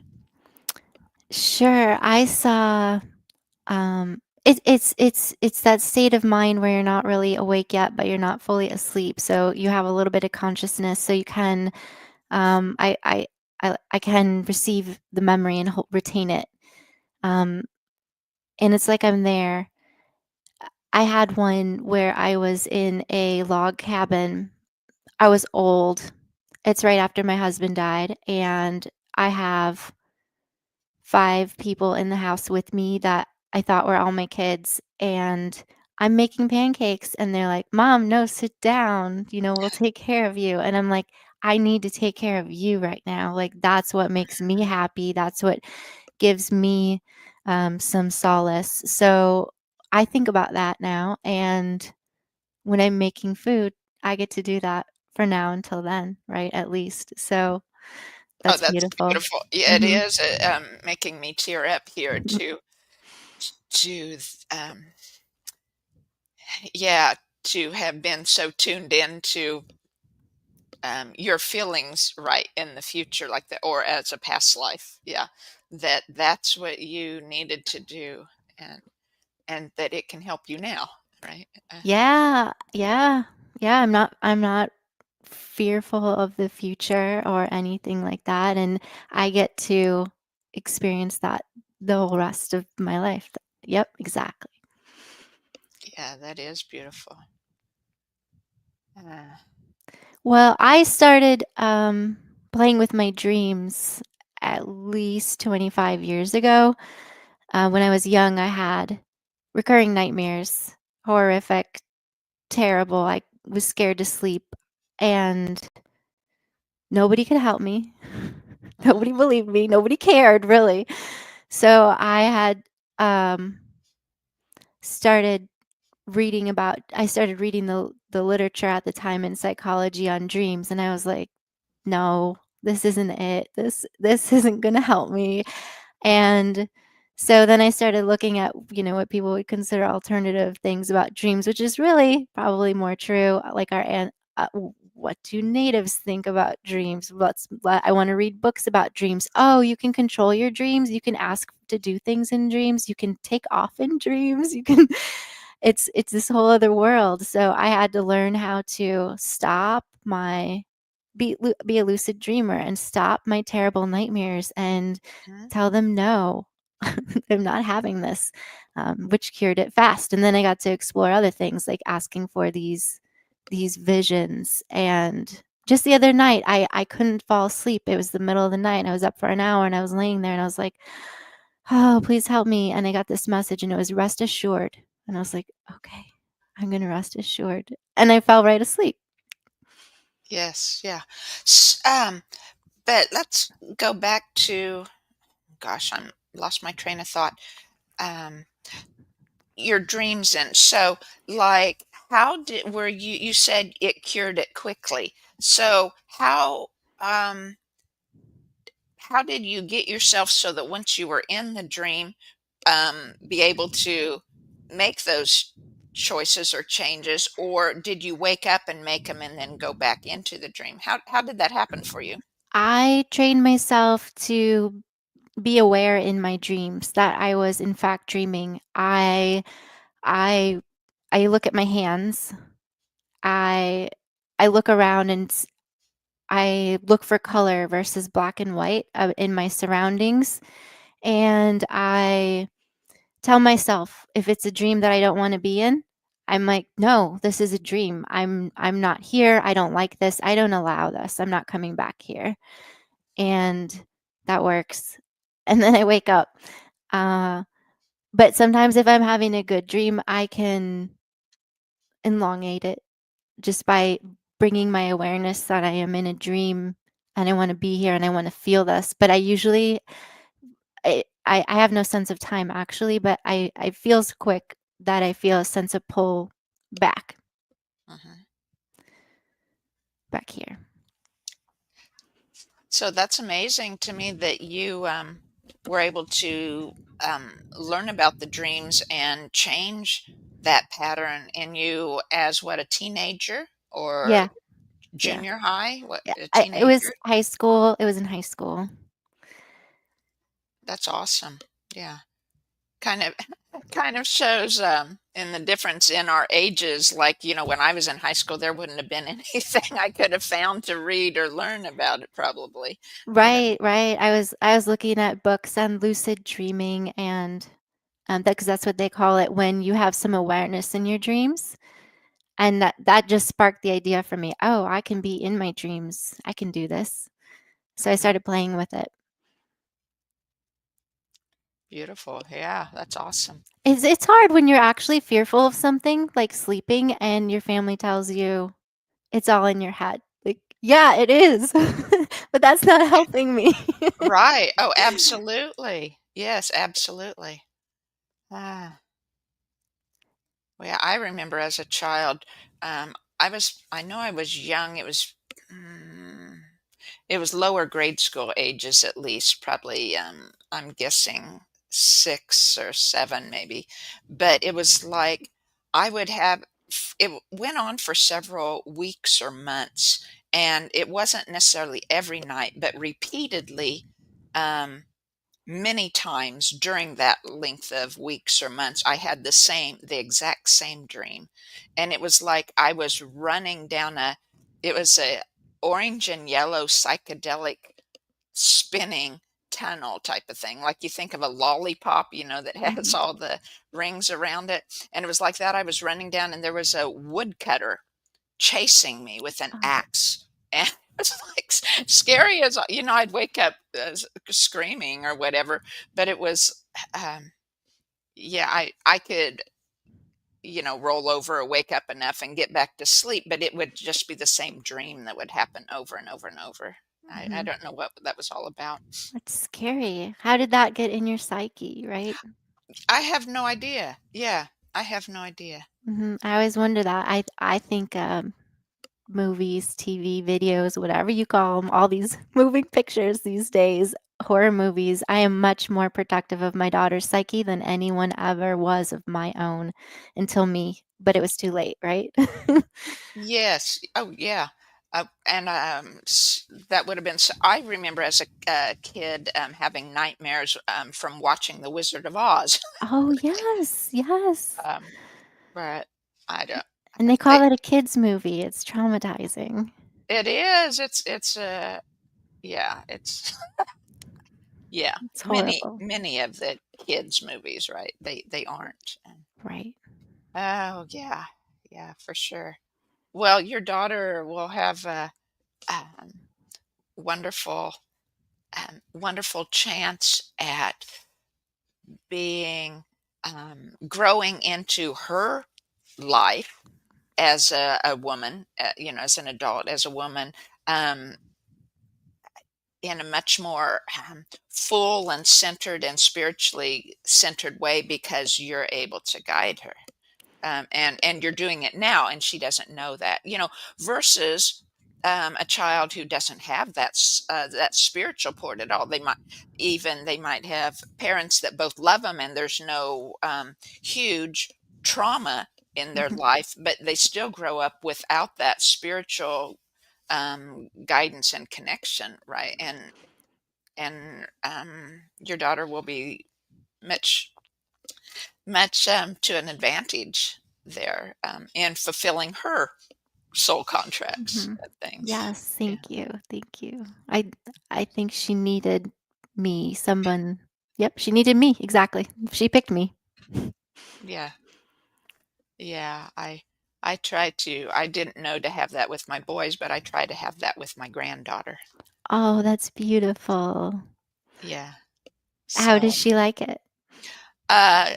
[SPEAKER 2] Sure, I saw, it's that state of mind where you're not really awake yet, but you're not fully asleep, so you have a little bit of consciousness, so you can, I can receive the memory and retain it, um, and it's like I'm there. I had one where I was in a log cabin. I was old. It's right after my husband died, and I have 5 people in the house with me that I thought were all my kids, and I'm making pancakes, and they're like, "Mom, no, sit down, we'll take care of you." And I'm like, "I need to take care of you right now." Like, that's what makes me happy. That's what gives me, some solace. So, I think about that now, and when I'm making food, I get to do that for now until then, right, at least. So,
[SPEAKER 1] Oh,
[SPEAKER 2] that's
[SPEAKER 1] that's
[SPEAKER 2] beautiful.
[SPEAKER 1] beautiful. Yeah, it
[SPEAKER 2] Mhm.
[SPEAKER 1] is making me tear up here to yeah, to have been so tuned into your feelings right in the future, like that, or as a past life. Yeah, that's what you needed to do, and that it can help you now, right?
[SPEAKER 2] Yeah, yeah, yeah, I'm not fearful of the future or anything like that, and I get to experience that the whole rest of my life. Yep, exactly.
[SPEAKER 1] Yeah, that is beautiful. Uh,
[SPEAKER 2] Well, I started, playing with my dreams at least 25 years ago. When I was young, I had recurring nightmares, horrific, terrible. I was scared to sleep, and nobody could help me.
[SPEAKER 1] mhm.
[SPEAKER 2] Nobody believed me. Nobody cared, really. So I had um, started I started reading the literature at the time in psychology on dreams, and I was like, no, this isn't it. This isn't going to help me. And so then I started looking at, what people would consider alternative things about dreams, which is really probably more true. Like what do natives think about dreams? I want to read books about dreams. Oh, you can control your dreams. You can ask to do things in dreams. You can take off in dreams. You can it's this whole other world. So I had to learn how to stop my be a lucid dreamer and stop my terrible nightmares and
[SPEAKER 1] Mhm.
[SPEAKER 2] tell them no. I'm not having this, which cured it fast. And then I got to explore other things like asking for these visions and just the other night, I couldn't fall asleep. It was the middle of the night, and I was up for an hour, and I was laying there, and I was like, "Oh, please help me." And I got this message, and it was rest assured. And I was like, "Okay, I'm gonna rest assured." And I fell right asleep.
[SPEAKER 1] Yes, yeah. But let's go back to, gosh, I'm lost my train of thought. Um, your dreams and so, like, how did were you said it cured it quickly. So um how did you get yourself so that once you were in the dream, be able to make those choices or changes, or did you wake up and make them and then go back into the dream? How did that happen for you?
[SPEAKER 2] I trained myself to be aware in my dreams that I was in fact dreaming. I I look at my hands. I I look around and I look for color versus black and white in my surroundings, and I tell myself if it's a dream that I don't want to be in, I'm like, no, this is a dream. I'm not here. I don't like this. I don't allow this. I'm not coming back here, and that works. And then I wake up. Uh, but sometimes if I'm having a good dream, I can elongate it just by bringing my awareness that I am in a dream and I want to be here and I want to feel this. But I usually, I have no sense of time actually, but I feels quick that I feel a sense of pull back,
[SPEAKER 1] Mhm.
[SPEAKER 2] back here.
[SPEAKER 1] So that's amazing to me that you were able to learn about the dreams and change that pattern in you as what, a teenager or
[SPEAKER 2] Yeah, yeah,
[SPEAKER 1] junior high? What,
[SPEAKER 2] yeah.
[SPEAKER 1] a
[SPEAKER 2] It was
[SPEAKER 1] teenager?
[SPEAKER 2] high school. It was in high school.
[SPEAKER 1] That's awesome. Yeah. Kind of kind of shows in the difference in our ages. Like, when I was in high school, there wouldn't have been anything I could have found to read or learn about it probably. I don't
[SPEAKER 2] Right, right. I was looking at books on lucid dreaming and that because that's what they call it when you have some awareness in your dreams. And that just sparked the idea for me, "Oh, I can be in my dreams. I can do this." So I
[SPEAKER 1] Mhm.
[SPEAKER 2] started playing with it.
[SPEAKER 1] Beautiful. Yeah, that's awesome.
[SPEAKER 2] It's hard when you're actually fearful of something, like sleeping, and your family tells you it's all in your head. Like, "Yeah, it is." But that's not helping me.
[SPEAKER 1] Right. Oh, absolutely. Yes, absolutely. Ah, well, yeah, I remember as a child, I know I was young. Mm, it was lower grade school ages at least, probably, I'm guessing 6 or 7 maybe. But it was like I would have went on for several weeks or months, and it wasn't necessarily every night, but repeatedly, um, many times during that length of weeks or months, I had the exact same dream. And it was like I was running down it was a orange and yellow psychedelic spinning tunnel type of thing. Like you think of a lollipop, that has
[SPEAKER 2] Mhm.
[SPEAKER 1] all the rings around it. And it was like that. I was running down and there was a woodcutter chasing me with an
[SPEAKER 2] Oh,
[SPEAKER 1] axe. And it's like scary as, I'd wake up screaming or whatever, but it was, yeah, I could, roll over or wake up enough and get back to sleep, but it would just be the same dream that would happen over and over and over. I
[SPEAKER 2] mhm.
[SPEAKER 1] don't know what that was all about.
[SPEAKER 2] That's scary. How did that get in your psyche, right?
[SPEAKER 1] I have no idea. Yeah, I have no idea.
[SPEAKER 2] I always wonder that. I think, movies, TV, videos, whatever you call them, all these moving pictures these days, horror movies, I am much more protective of my daughter's psyche than anyone ever was of my own until me, but it was too late, right?
[SPEAKER 1] Yes. Oh, yeah. And that would have been. I remember as a kid having nightmares from watching The Wizard of Oz.
[SPEAKER 2] Oh, yes, yes.
[SPEAKER 1] um, but I don't.
[SPEAKER 2] And they
[SPEAKER 1] They,
[SPEAKER 2] call it a kids movie. It's traumatizing.
[SPEAKER 1] it is. It's yeah. It's yeah.
[SPEAKER 2] It's
[SPEAKER 1] Many
[SPEAKER 2] horrible.
[SPEAKER 1] many of the kids movies, right? They aren't.
[SPEAKER 2] Right.
[SPEAKER 1] Oh yeah, yeah, for sure. Well, your daughter will have. um, wonderful, wonderful chance at being growing into her life as a woman, as an adult, as a woman, um, in a much more full and centered and spiritually centered way because you're able to guide her. And you're doing it now and she doesn't know that, versus a child who doesn't have that spiritual port at all. They might have parents that both love them and there's no huge trauma in their
[SPEAKER 2] Mhm,
[SPEAKER 1] life, but they still grow up without that spiritual guidance and connection, right? And your daughter will be much much, to an advantage there, in fulfilling her soul contracts
[SPEAKER 2] mhm.
[SPEAKER 1] and things.
[SPEAKER 2] Yes,
[SPEAKER 1] Yeah,
[SPEAKER 2] thank you, thank you. I think she needed me, someone. Yep, she needed me, exactly. She picked me.
[SPEAKER 1] yeah, yeah, I didn't know to have that with my boys, but I try to have that with my granddaughter.
[SPEAKER 2] Oh, that's beautiful.
[SPEAKER 1] Yeah,
[SPEAKER 2] How does
[SPEAKER 1] so,
[SPEAKER 2] she like it?
[SPEAKER 1] uh,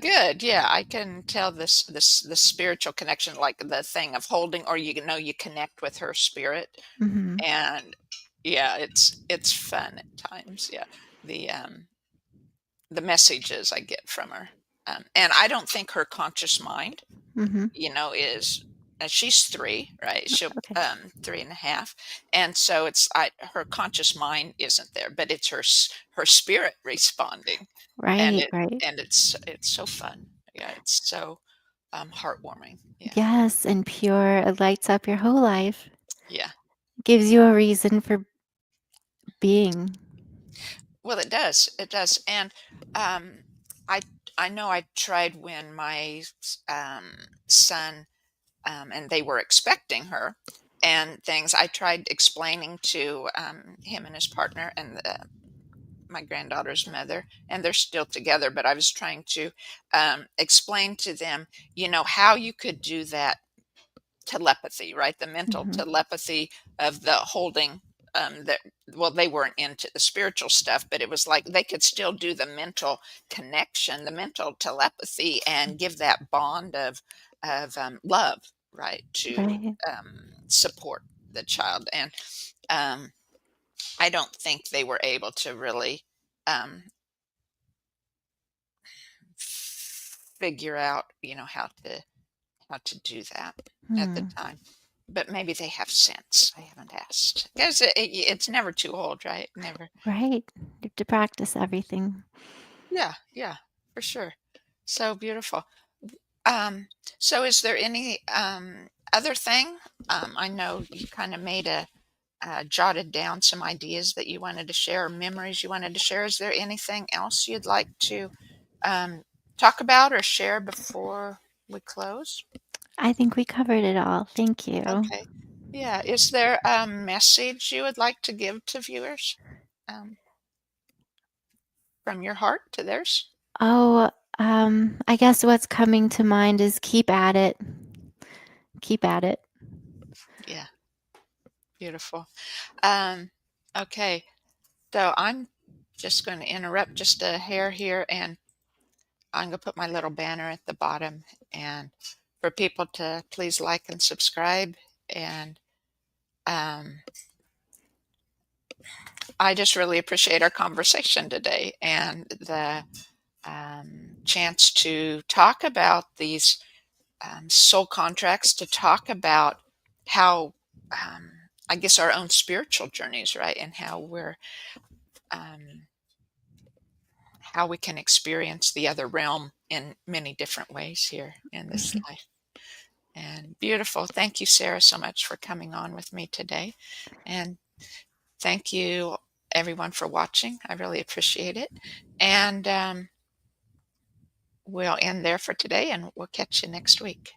[SPEAKER 1] good, yeah, I can tell this spiritual connection, like the thing of holding or you connect with her spirit,
[SPEAKER 2] Mhm,
[SPEAKER 1] and, yeah, it's fun at times, yeah. The, um the messages I get from her. And I don't think her conscious mind,
[SPEAKER 2] mhm,
[SPEAKER 1] is she's 3, right? She'll
[SPEAKER 2] okay.
[SPEAKER 1] 3.5, and so her conscious mind isn't there, but it's her spirit responding, and
[SPEAKER 2] Right,
[SPEAKER 1] it
[SPEAKER 2] right.
[SPEAKER 1] and it's so fun. Yeah, it's so heartwarming. Yeah,
[SPEAKER 2] Yes, and pure, it lights up your whole life.
[SPEAKER 1] yeah.
[SPEAKER 2] Gives you a reason for being.
[SPEAKER 1] Well, it does. It does. And um, I I know I tried when my son and they were expecting her and things. I tried explaining to him and his partner and my granddaughter's mother, and they're still together. But I was trying to explain to them, how you could do that telepathy, right? The mental
[SPEAKER 2] Mhm,
[SPEAKER 1] telepathy of the holding. That well, they weren't into the spiritual stuff, but it was like they could still do the mental connection, the mental telepathy, and give that bond of love, right, to
[SPEAKER 2] right.
[SPEAKER 1] support the child. And um, I don't think they were able to really um, figure out, how to do that at the
[SPEAKER 2] Hmm,
[SPEAKER 1] time. But maybe they have sense. I haven't asked. Because it's never too old, right? Never.
[SPEAKER 2] right. You have to practice everything.
[SPEAKER 1] Yeah, yeah, for sure. So beautiful. Um, so is there any other thing? I know you kind of made jotted down some ideas that you wanted to share, or memories you wanted to share. Is there anything else you'd like to um, talk about or share before we close?
[SPEAKER 2] I think we covered it all. Thank you.
[SPEAKER 1] Okay. Yeah. Is there a message you would like to give to viewers um, from your heart to theirs?
[SPEAKER 2] Oh, I guess what's coming to mind is keep at it. Keep at it.
[SPEAKER 1] Yeah. Beautiful. Um, okay. So I'm just going to interrupt just a hair here and I'm going to put my little banner at the bottom and for people to please like and subscribe. And um, I just really appreciate our conversation today and the chance to talk about these soul contracts, to talk about how, I guess, our own spiritual journeys, right? And um, how we can experience the other realm in many different ways here in this
[SPEAKER 2] Mhm.
[SPEAKER 1] life. And beautiful. Thank you, Sarah, so much for coming on with me today. And thank you, everyone, for watching. I really appreciate it. And we'll end there for today, and we'll catch you next week.